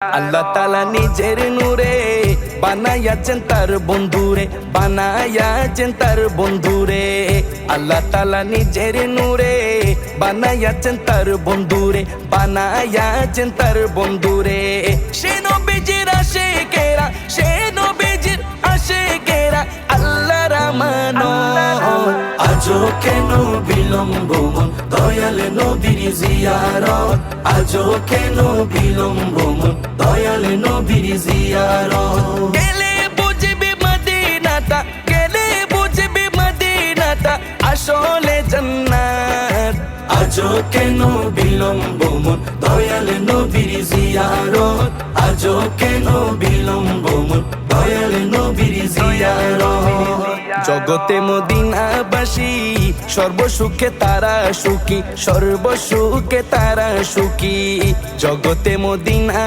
আল্লাহ তাআলা নিজের নূরে বানায়াছেন তার বন্ধুরে, বানায়াছেন তার বন্ধুরে। আল্লাহ তাআলা নিজের নূরে বানায়াছেন তার বন্ধুরে, বানায়াছেন তার বন্ধুরে। সে নবীজির আশিকেরা, সে নবীজির আশিকেরা আল্লাহর আমানত। আজও কেন বিলম্ব মন দয়াল নবীর জিয়ারত, আজও কেন বিলম্ব মন দয়াল নবীর জিয়ারত। গেলে বুঝবি মদিনাটা, গেলে বুঝবি মদিনাটা আসলে জান্নাত। আজও কেন বিলম্ব মন দয়াল নবীর জিয়ারত, আজও কেন বিলম্ব মন দয়াল নবীর জিয়ারত। জগতে মদিনাবাসী সর্বসুখে তারা সুখী, সর্বসুখে তারা সুখী। জগতে মদিনা